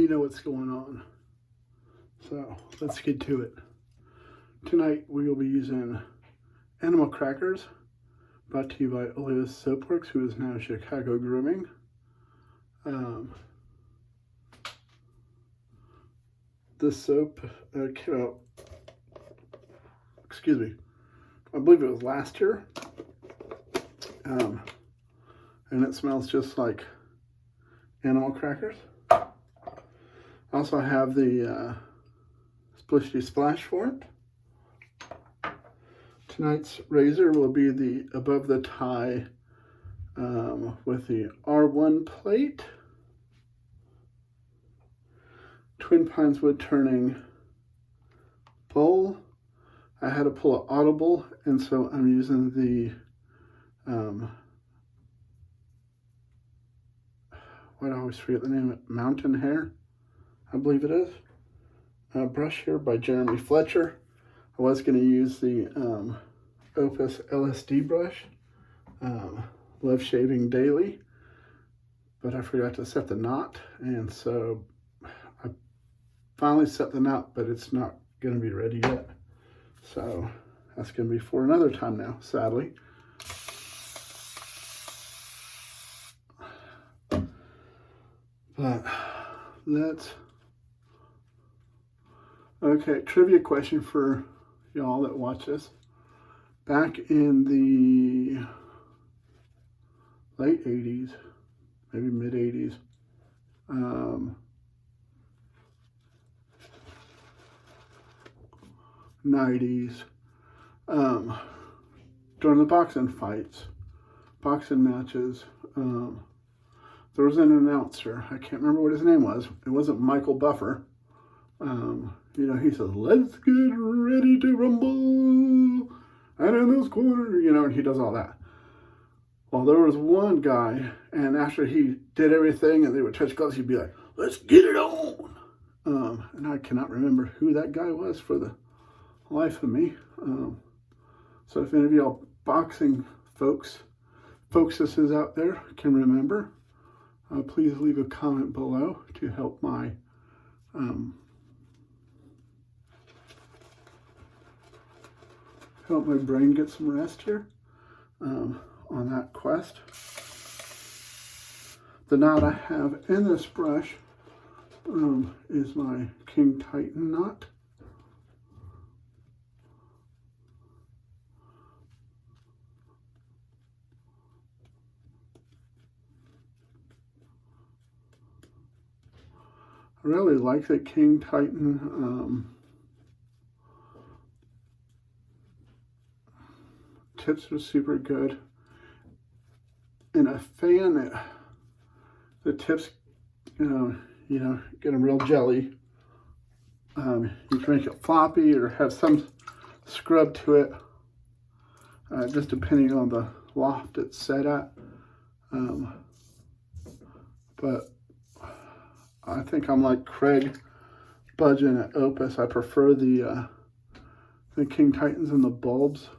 you know what's going on. So let's get to it. Tonight we will be using animal crackers, brought to you by Oliva's Soapworks, who is now Chicago Grooming. This soap came out, I believe it was last year. And it smells just like animal crackers. I also have the Splishy Splash for it. Tonight's razor will be the above the tie with the R1 plate. TwinPines WoodTurning bowl. I had to pull an audible, and so I'm using the I always forget the name of it, Mountain Hair, I believe it is. Brush here by Jeremy Fletcher. I was going to use the Opus LSD brush, Love Shaving Daily, but I forgot to set the knot, and so I finally set the knot, but it's not going to be ready yet. So that's going to be for another time now, sadly. But okay, trivia question for y'all that watch this. Back in the late 80s, maybe mid 80s, 90s, during the boxing fights, boxing matches, there was an announcer. I can't remember what his name was. It wasn't Michael Buffer. You know, he says, "Let's get ready to rumble." And in this corner, you know, and he does all that. Well, there was one guy, and after he did everything and they would touch gloves, he'd be like, "Let's get it on." And I cannot remember who that guy was for the life of me. So if any of y'all boxing folksuses out there can remember, please leave a comment below to help my brain get some rest here on that quest. The knot I have in this brush is my King Titan knot. I really like the King Titan tips are super good. In a fan, the tips, you know, get a real jelly. You can make it floppy or have some scrub to it, just depending on the loft it's set at. But I think I'm like Craig Budgeon at Opus. I prefer the King Titans and the bulbs.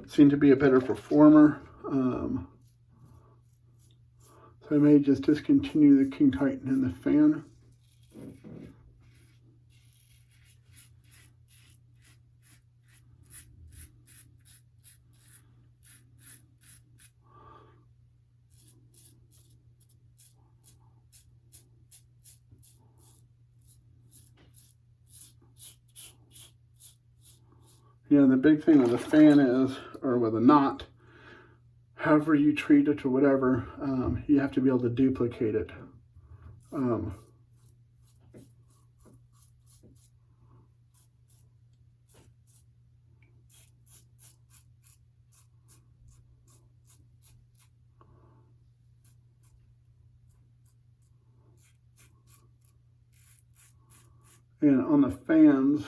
Seem to be a better performer. So I may just discontinue the King Titan in the fan. You know, the big thing with a fan is, or with a knot, however you treat it or whatever, you have to be able to duplicate it. And on the fans,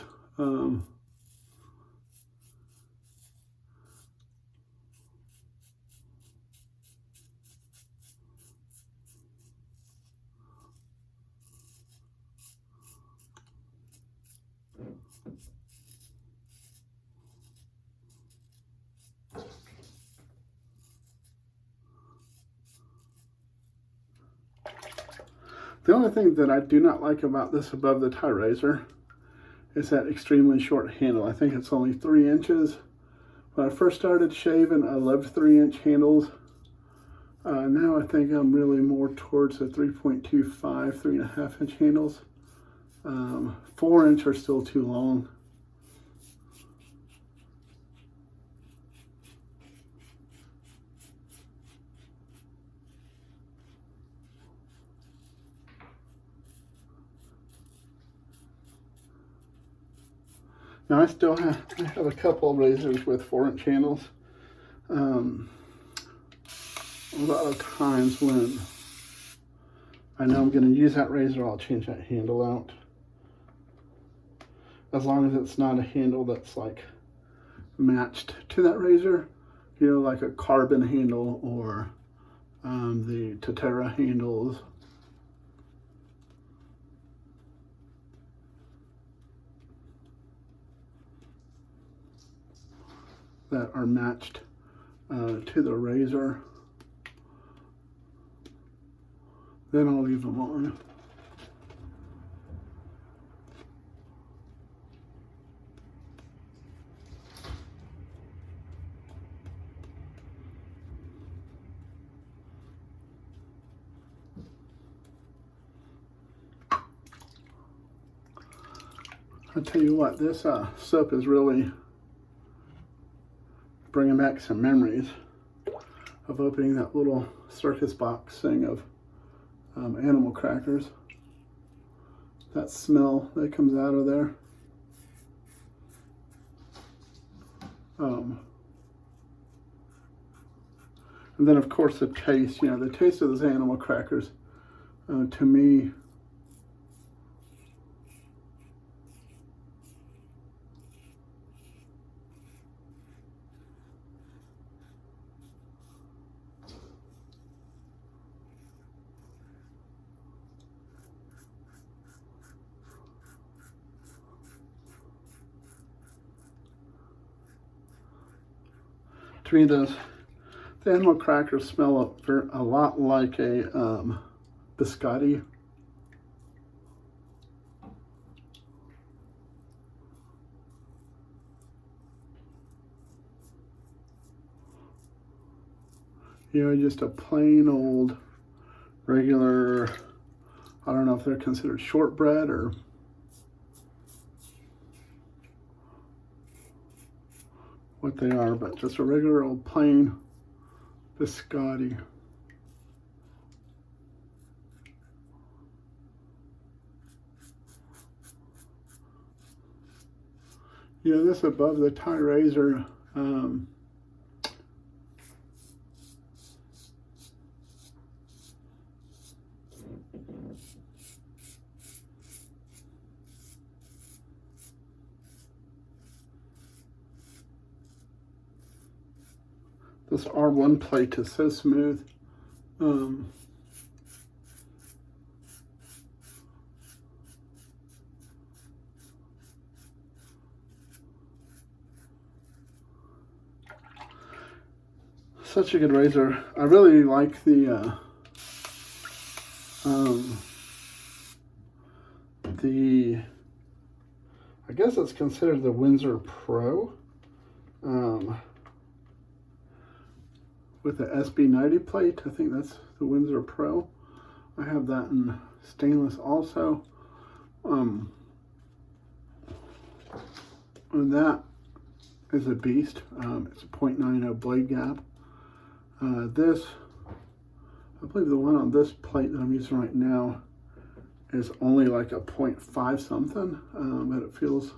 The only thing that I do not like about this above the tie razor is that extremely short handle. I think it's only 3 inches. When I first started shaving, I loved 3-inch handles. Now I think I'm really more towards the 3.25, 3.5-inch handles. 4-inch are still too long. Now I have a couple of razors with 4-inch handles. A lot of times when I know I'm going to use that razor, I'll change that handle out. As long as it's not a handle that's like matched to that razor, you know, like a carbon handle or the Tatera handles. That are matched to the razor, then I'll leave them on. I'll tell you what, this soap is really bringing back some memories of opening that little circus box thing of animal crackers. That smell that comes out of there. And then of course the taste, you know, the taste of those animal crackers, to me, the animal crackers smell a lot like a biscotti. You know, just a plain old regular, I don't know if they're considered shortbread or what they are, but just a regular old plain biscotti. You know, this above the tie razor, this R1 plate is so smooth. Such a good razor. I really like the I guess it's considered the Windsor Pro. With the SB90 plate. I think that's the Windsor Pro. I have that in stainless also. And that is a beast. It's a 0.90 blade gap. This, I believe the one on this plate that I'm using right now is only like a 0.5 something, but it feels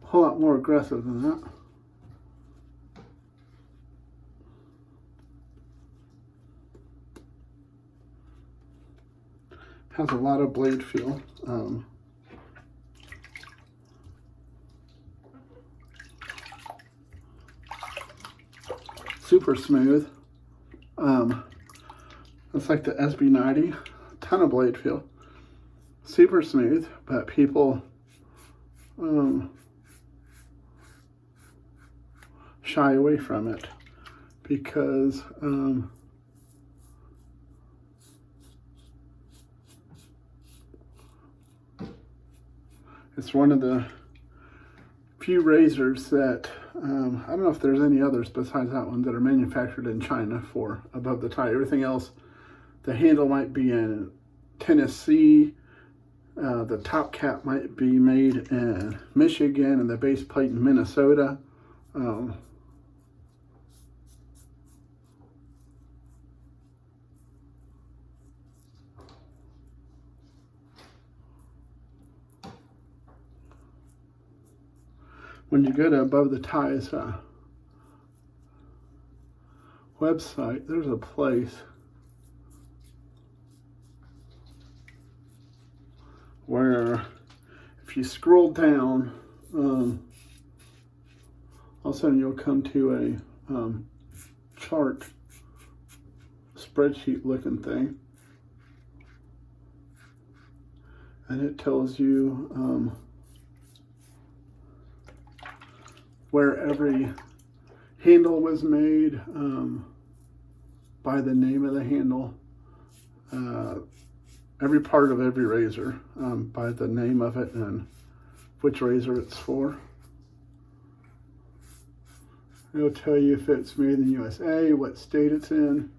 a whole lot more aggressive than that. Has a lot of blade feel. Super smooth. It's like the SB90, ton of blade feel. Super smooth, but people shy away from it because It's one of the few razors that, I don't know if there's any others besides that one that are manufactured in China for above the tie. Everything else, the handle might be in Tennessee, the top cap might be made in Michigan, and the base plate in Minnesota. When you go to Above the Ties website, there's a place where if you scroll down, all of a sudden you'll come to a chart, spreadsheet looking thing, and it tells you where every handle was made, by the name of the handle, every part of every razor, by the name of it and which razor it's for. It'll tell you if it's made in the USA, what state it's in,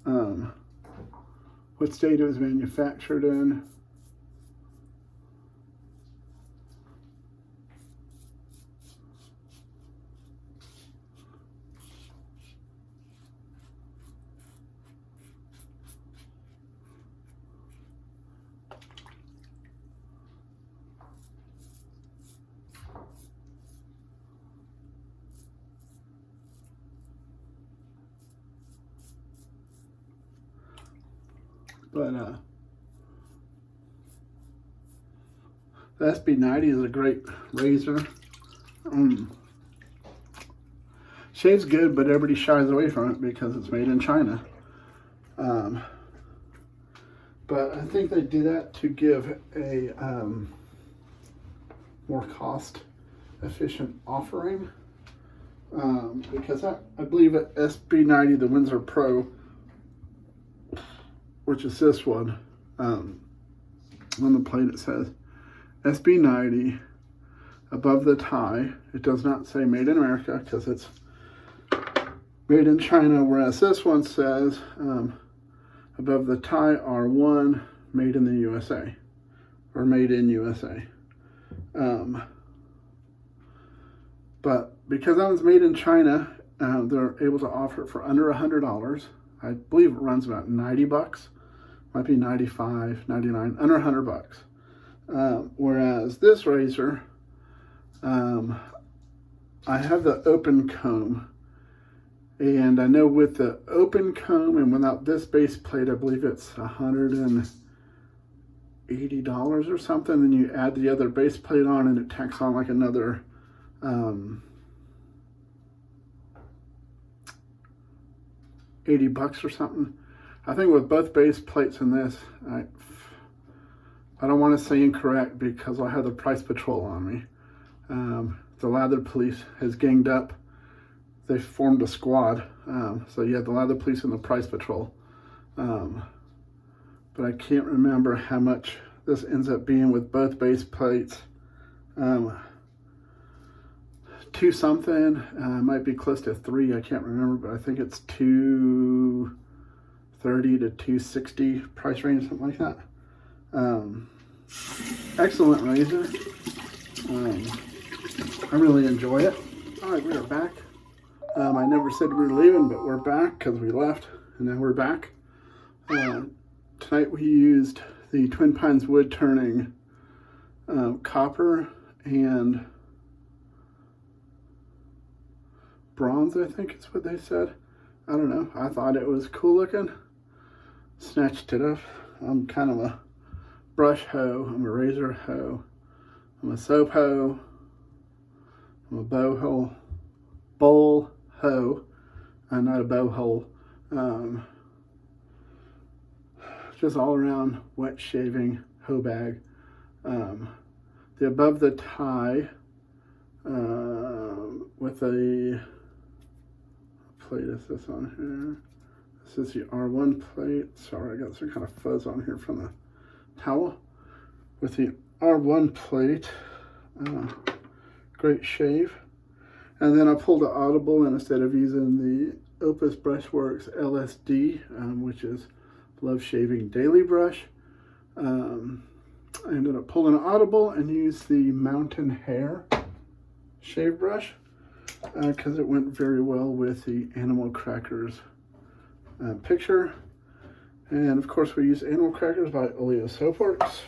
what state it was manufactured in. But the SB90 is a great razor. Shaves good, but everybody shies away from it because it's made in China. But I think they did that to give a more cost-efficient offering. Because I believe at SB90, the Windsor Pro, which is this one, on the plate it says SB90 above the tie. It does not say made in America because it's made in China, whereas this one says above the tie R1 made in the USA, or made in USA. But because that one's made in China, they're able to offer it for under $100. I believe it runs about 90 bucks. Might be 95, 99, under 100 bucks. Whereas this razor, I have the open comb, and I know with the open comb and without this base plate, I believe it's $180 or something. Then you add the other base plate on, and it tacks on like another $80 or something. I think with both base plates in this, I don't want to say incorrect because I have the price patrol on me. The Lather Police has ganged up. They formed a squad. So you have the Lather Police and the Price Patrol. But I can't remember how much this ends up being with both base plates. 2 something, might be close to 3. I can't remember, but I think it's 230 to 260 price range, something like that. Excellent razor. I really enjoy it. All right, we are back. I never said we were leaving, but we're back because we left, and now we're back. Tonight we used the TwinPines WoodTurning copper and bronze, I think is what they said. I don't know. I thought it was cool looking. Snatched it up. I'm kind of a brush hoe. I'm a razor hoe. I'm a soap hoe. I'm a bowl hoe. I'm not a bow hole. Just all around wet shaving hoe bag. The above the tie with a plate is this on here. This is the R1 plate. Sorry, I got some kind of fuzz on here from the towel. With the R1 plate, Great shave. And then I pulled an Audible, and instead of using the Opus Brushworks LSD, which is Love Shaving Daily Brush, I ended up pulling an Audible and used the Mountain Hair shave brush because it went very well with the Animal Crackers picture. And of course we use Animal Crackers by Oleo Soapworks.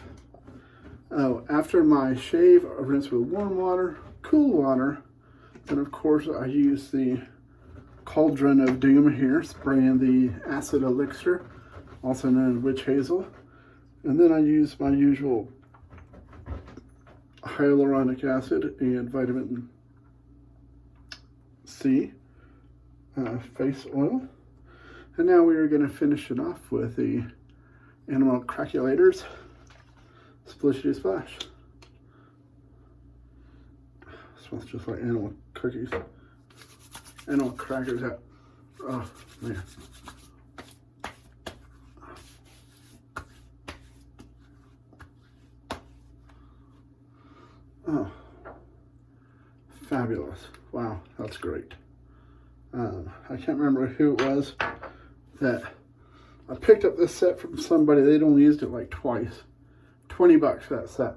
After my shave, I rinse with warm water, cool water, and of course I use the Cauldron of Doom here, spraying the acid elixir, also known as witch hazel. And then I use my usual hyaluronic acid and vitamin C face oil. And now we are going to finish it off with the Animal Craculators Splishity Splash. Smells just like animal cookies. Animal crackers. Oh man. Oh, fabulous. Wow, that's great. I can't remember who it was that I picked up this set from somebody. They'd only used it like twice. $20 for that set.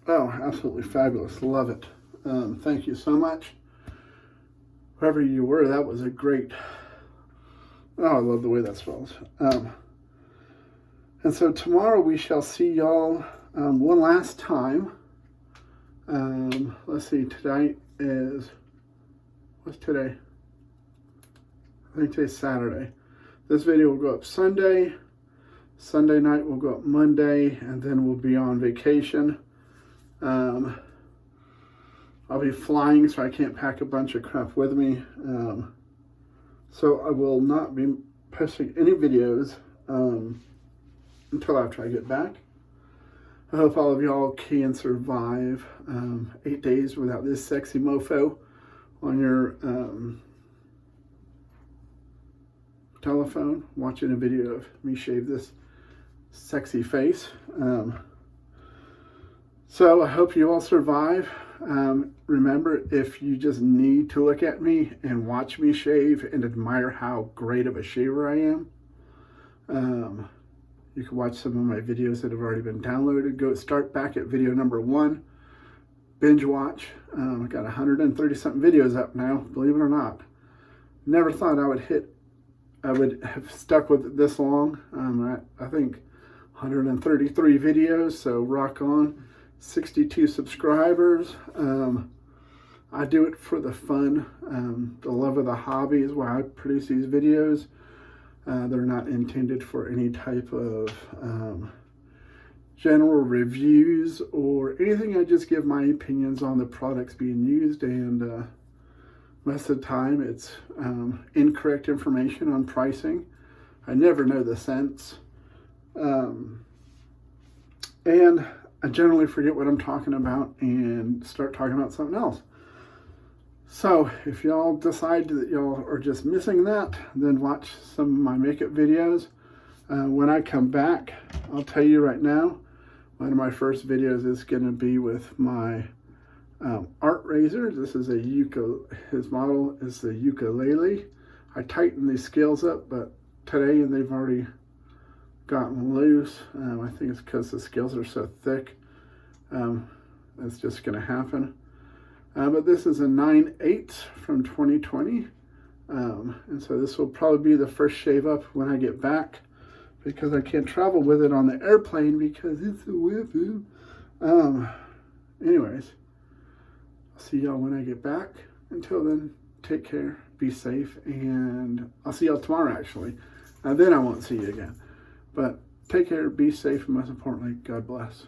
Oh, absolutely fabulous. Love it. Thank you so much. Whoever you were, that was a great... Oh, I love the way that smells. And so tomorrow we shall see y'all one last time. Let's see, tonight is... What's today? I think today's Saturday. This video will go up Sunday. Sunday night will go up Monday, and then we'll be on vacation. I'll be flying, so I can't pack a bunch of crap with me. So I will not be posting any videos until after I get back. I hope all of y'all can survive 8 days without this sexy mofo on your telephone, watching a video of me shave this sexy face. So I hope you all survive. Remember, if you just need to look at me and watch me shave and admire how great of a shaver I am, you can watch some of my videos that have already been downloaded. Go start back at video number 1. Binge watch. I got 130 something videos up now, believe it or not. Never thought I would have stuck with it this long. I think 133 videos, so rock on. 62 subscribers. I do it for the fun. The love of the hobby is why I produce these videos. They're not intended for any type of general reviews or anything. I just give my opinions on the products being used, and most of the time it's incorrect information on pricing. I never know the cents. And I generally forget what I'm talking about and start talking about something else. So if y'all decide that y'all are just missing that, then watch some of my makeup videos. When I come back, I'll tell you right now, one of my first videos is going to be with my art razor. This is his model is the ukulele. I tightened these scales up, but today they've already gotten loose. I think it's because the scales are so thick. It's just going to happen. But this is a 9/8 from 2020. And so this will probably be the first shave up when I get back, because I can't travel with it on the airplane because it's a whip. Anyways, I'll see y'all when I get back. Until then, take care, be safe, and I'll see y'all tomorrow actually. Then I won't see you again. But take care, be safe, and most importantly, God bless.